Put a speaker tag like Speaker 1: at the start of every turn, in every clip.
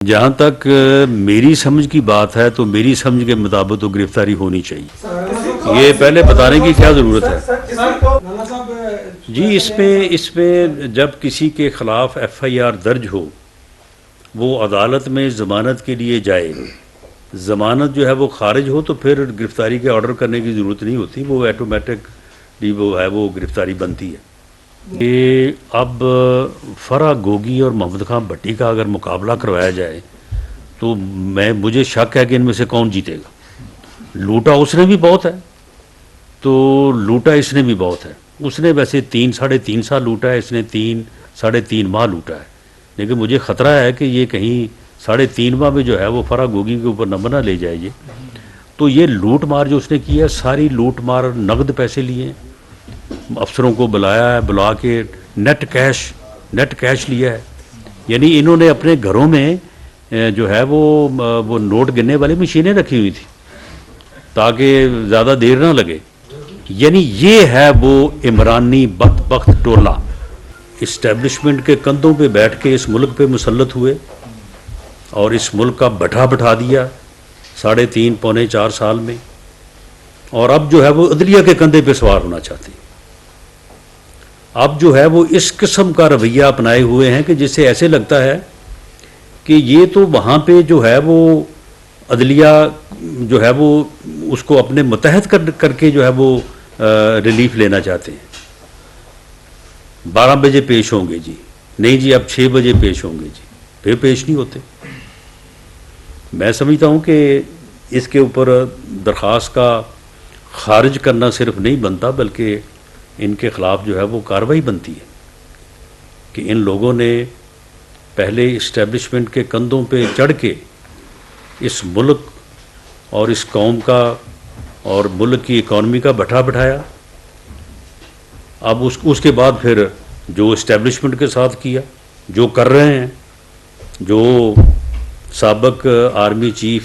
Speaker 1: جہاں تک میری سمجھ کی بات ہے تو میری سمجھ کے مطابق تو گرفتاری ہونی چاہیے. یہ پہلے بتانے کی کیا ضرورت ہے؟ جی اس میں جب کسی کے خلاف ایف آئی آر درج ہو وہ عدالت میں ضمانت کے لیے جائے، ضمانت جو ہے وہ خارج ہو تو پھر گرفتاری کے آرڈر کرنے کی ضرورت نہیں ہوتی، وہ ایٹومیٹکلی وہ گرفتاری بنتی ہے. کہ اب فرح گوگی اور محمد خان بھٹی کا اگر مقابلہ کروایا جائے تو مجھے شک ہے کہ ان میں سے کون جیتے گا. لوٹا اس نے بھی بہت ہے تو لوٹا اس نے بھی بہت ہے. اس نے ویسے 3.5 سال لوٹا ہے، اس نے 3.5 ماہ لوٹا ہے، لیکن مجھے خطرہ ہے کہ یہ کہیں 3.5 ماہ میں جو ہے وہ فرح گوگی کے اوپر نمبر نہ لے جائے. تو یہ لوٹ مار جو اس نے کی ہے، ساری لوٹ مار نقد پیسے لیے ہیں، افسروں کو بلایا ہے، بلا کے نیٹ کیش لیا ہے. یعنی انہوں نے اپنے گھروں میں جو ہے وہ نوٹ گننے والی مشینیں رکھی ہوئی تھی تاکہ زیادہ دیر نہ لگے. یعنی یہ ہے وہ عمرانی بدبخت ٹولہ اسٹیبلشمنٹ کے کندھوں پہ بیٹھ کے اس ملک پہ مسلط ہوئے اور اس ملک کا بٹھا دیا 3.5 پونے 4 سال میں، اور اب جو ہے وہ عدلیہ کے کندھے پہ سوار ہونا چاہتے ہیں. اب جو ہے وہ اس قسم کا رویہ اپنائے ہوئے ہیں کہ جس سے ایسے لگتا ہے کہ یہ تو وہاں پہ جو ہے وہ عدلیہ جو ہے وہ اس کو اپنے متحد کر کے جو ہے وہ ریلیف لینا چاہتے ہیں. 12 بجے پیش ہوں گے جی، نہیں جی اب 6 بجے پیش ہوں گے جی، پھر پیش نہیں ہوتے. میں سمجھتا ہوں کہ اس کے اوپر درخواست کا خارج کرنا صرف نہیں بنتا بلکہ ان کے خلاف جو ہے وہ کارروائی بنتی ہے کہ ان لوگوں نے پہلے اسٹیبلشمنٹ کے کندھوں پہ چڑھ کے اس ملک اور اس قوم کا اور ملک کی اکانومی کا بٹھایا. اب اس کے بعد پھر جو اسٹیبلشمنٹ کے ساتھ کیا، جو کر رہے ہیں، جو سابق آرمی چیف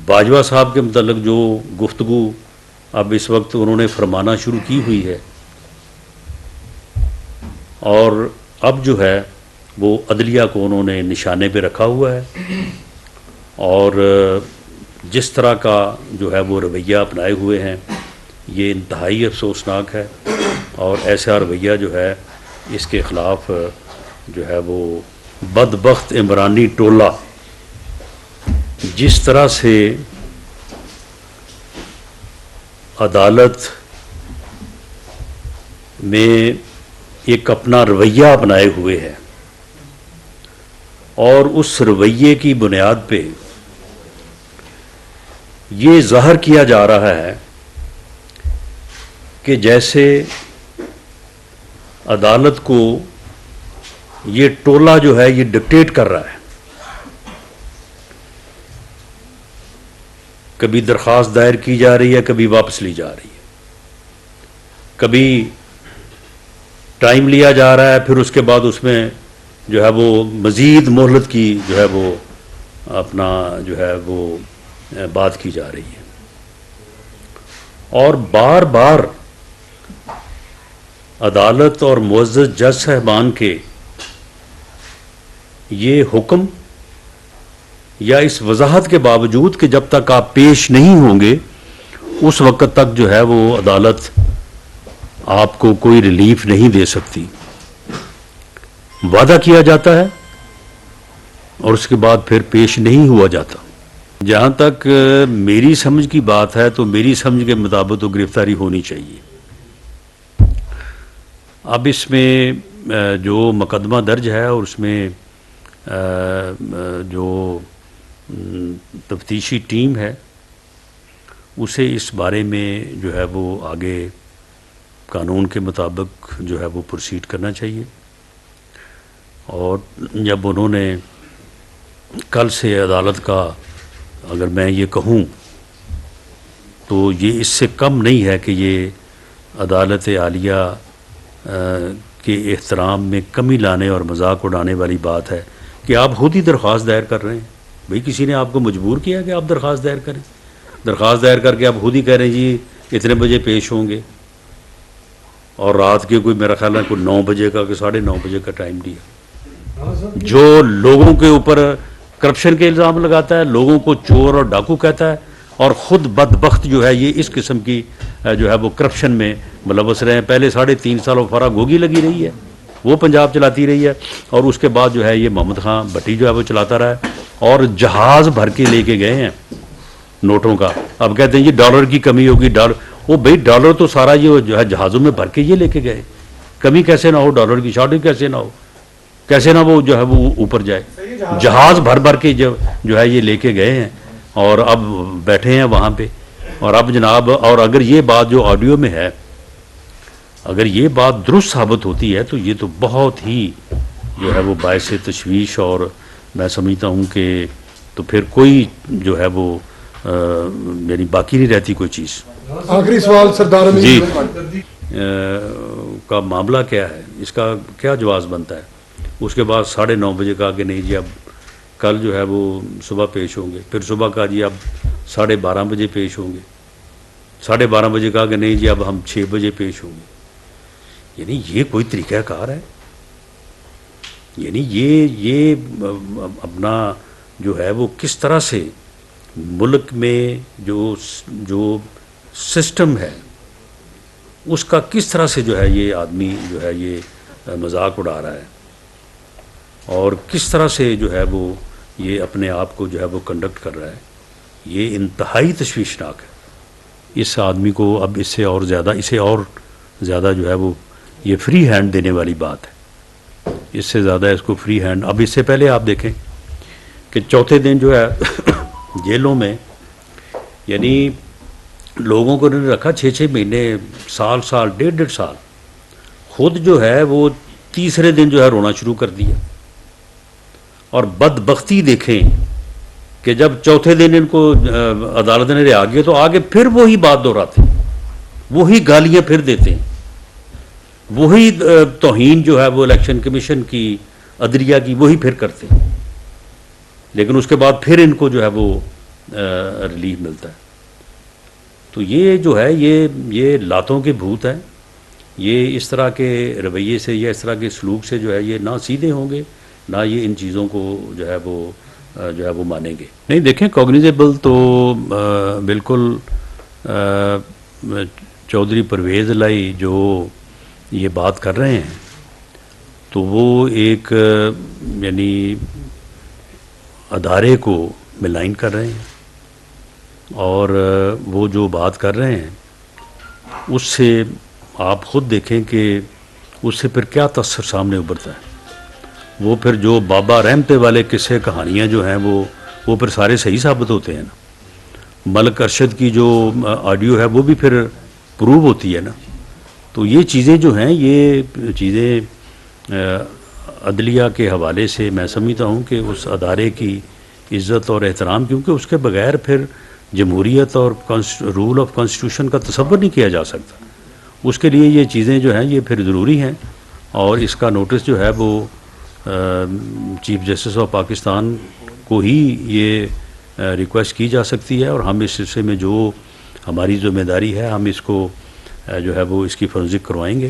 Speaker 1: باجوہ صاحب کے متعلق جو گفتگو اب اس وقت انہوں نے فرمانا شروع کی ہوئی ہے، اور اب جو ہے وہ عدلیہ کو انہوں نے نشانے پہ رکھا ہوا ہے، اور جس طرح کا جو ہے وہ رویہ اپنائے ہوئے ہیں یہ انتہائی افسوسناک ہے. اور ایسا رویہ جو ہے اس کے خلاف جو ہے وہ بدبخت عمرانی ٹولہ جس طرح سے عدالت میں ایک اپنا رویہ اپنائے ہوئے ہے، اور اس رویے کی بنیاد پہ یہ ظاہر کیا جا رہا ہے کہ جیسے عدالت کو یہ ٹولہ جو ہے یہ ڈکٹیٹ کر رہا ہے. کبھی درخواست دائر کی جا رہی ہے، کبھی واپس لی جا رہی ہے، کبھی ٹائم لیا جا رہا ہے، پھر اس کے بعد اس میں جو ہے وہ مزید مہلت کی جو ہے وہ اپنا جو ہے وہ بات کی جا رہی ہے. اور بار بار عدالت اور معزز جج صاحبان کے یہ حکم یا اس وضاحت کے باوجود کہ جب تک آپ پیش نہیں ہوں گے اس وقت تک جو ہے وہ عدالت آپ کو کوئی ریلیف نہیں دے سکتی. وعدہ کیا جاتا ہے اور اس کے بعد پھر پیش نہیں ہوا جاتا. جہاں تک میری سمجھ کی بات ہے تو میری سمجھ کے مطابق تو گرفتاری ہونی چاہیے. اب اس میں جو مقدمہ درج ہے اور اس میں جو تفتیشی ٹیم ہے اسے اس بارے میں جو ہے وہ آگے قانون کے مطابق جو ہے وہ پروسیڈ کرنا چاہیے. اور جب انہوں نے کل سے عدالت کا اگر میں یہ کہوں تو یہ اس سے کم نہیں ہے کہ یہ عدالت عالیہ کے احترام میں کمی لانے اور مذاق اڑانے والی بات ہے کہ آپ خود ہی درخواست دائر کر رہے ہیں. بھئی کسی نے آپ کو مجبور کیا کہ آپ درخواست دائر کریں؟ درخواست دائر کر کے آپ خود ہی کہہ رہے ہیں جی اتنے بجے پیش ہوں گے، اور رات کے کوئی میرا خیال ہے کوئی 9 بجے کا کہ 9:30 بجے کا ٹائم دیا. جو لوگوں کے اوپر کرپشن کے الزام لگاتا ہے، لوگوں کو چور اور ڈاکو کہتا ہے، اور خود بدبخت جو ہے یہ اس قسم کی جو ہے وہ کرپشن میں ملوث رہے ہیں. پہلے 3.5 سال فرا گوگی لگی رہی ہے، وہ پنجاب چلاتی رہی ہے، اور اس کے بعد جو ہے یہ محمد خان بھٹی جو ہے وہ چلاتا رہا ہے، اور جہاز بھر کے لے کے گئے ہیں نوٹوں کا. اب کہتے ہیں یہ ڈالر کی کمی ہوگی، ڈالر، وہ بھائی ڈالر تو سارا یہ جو ہے جہازوں میں بھر کے یہ لے کے گئے، کمی کیسے نہ ہو، ڈالر کی شارٹیج کیسے نہ ہو، کیسے نہ وہ جو ہے وہ اوپر جائے. جہاز بھر بھر کے جو ہے یہ لے کے گئے ہیں، اور اب بیٹھے ہیں وہاں پہ. اور اب جناب، اور اگر یہ بات جو آڈیو میں ہے، اگر یہ بات درست ثابت ہوتی ہے تو یہ تو بہت ہی جو ہے وہ باعث تشویش، اور میں سمجھتا ہوں کہ تو پھر کوئی جو ہے وہ یعنی باقی نہیں رہتی کوئی چیز.
Speaker 2: آخری سوال سردار
Speaker 1: جی، کا معاملہ کیا ہے، اس کا کیا جواز بنتا ہے؟ اس کے بعد 9:30 بجے کہا کہ نہیں جی اب کل جو ہے وہ صبح پیش ہوں گے. پھر صبح کہا جی اب 12:30 بجے پیش ہوں گے. 12:30 بجے کہا کہ نہیں جی اب ہم 6 بجے پیش ہوں گے. یعنی یہ کوئی طریقہ کار ہے؟ یعنی یہ اپنا جو ہے وہ کس طرح سے ملک میں جو سسٹم ہے اس کا کس طرح سے جو ہے یہ آدمی جو ہے یہ مذاق اڑا رہا ہے، اور کس طرح سے جو ہے وہ یہ اپنے آپ کو جو ہے وہ کنڈکٹ کر رہا ہے. یہ انتہائی تشویشناک ہے. اس آدمی کو اب اسے اور زیادہ جو ہے وہ یہ فری ہینڈ دینے والی بات ہے. اس سے زیادہ اس کو فری ہینڈ، اب اس سے پہلے آپ دیکھیں کہ چوتھے دن جو ہے جیلوں میں یعنی لوگوں کو انہوں نے رکھا 6 مہینے، سال 1.5 سال. خود جو ہے وہ تیسرے دن جو ہے رونا شروع کر دیا. اور بدبختی دیکھیں کہ جب چوتھے دن ان کو عدالت نے رہا کیا تو آگے پھر وہی بات دہراتے ہیں، وہی گالیاں پھر دیتے ہیں، وہی توہین جو ہے وہ الیکشن کمیشن کی، عدلیہ کی، وہی پھر کرتے ہیں. لیکن اس کے بعد پھر ان کو جو ہے وہ ریلیف ملتا ہے. تو یہ جو ہے یہ لاتوں کے بھوت ہیں. یہ اس طرح کے رویے سے یا اس طرح کے سلوک سے جو ہے یہ نہ سیدھے ہوں گے، نہ یہ ان چیزوں کو جو ہے وہ مانیں گے. نہیں دیکھیں، کوگنیزیبل تو بالکل چودھری پرویز الہی جو یہ بات کر رہے ہیں تو وہ ایک یعنی ادارے کو ملائن کر رہے ہیں، اور وہ جو بات کر رہے ہیں اس سے آپ خود دیکھیں کہ اس سے پھر کیا تصور سامنے ابھرتا ہے. وہ پھر جو بابا رحمتے والے قصے کہانیاں جو ہیں وہ پھر سارے صحیح ثابت ہوتے ہیں نا. ملک ارشد کی جو آڈیو ہے وہ بھی پھر پروو ہوتی ہے نا. تو یہ چیزیں جو ہیں، یہ چیزیں عدلیہ کے حوالے سے میں سمجھتا ہوں کہ اس ادارے کی عزت اور احترام، کیونکہ اس کے بغیر پھر جمہوریت اور رول آف کانسٹیٹیوشن کا تصور نہیں کیا جا سکتا. اس کے لیے یہ چیزیں جو ہیں یہ پھر ضروری ہیں. اور اس کا نوٹس جو ہے وہ چیف جسٹس آف پاکستان کو ہی یہ ریکویسٹ کی جا سکتی ہے، اور ہم اس سلسلے میں جو ہماری ذمہ داری ہے ہم اس کو جو ہے وہ اس کی فرض کروائیں گے.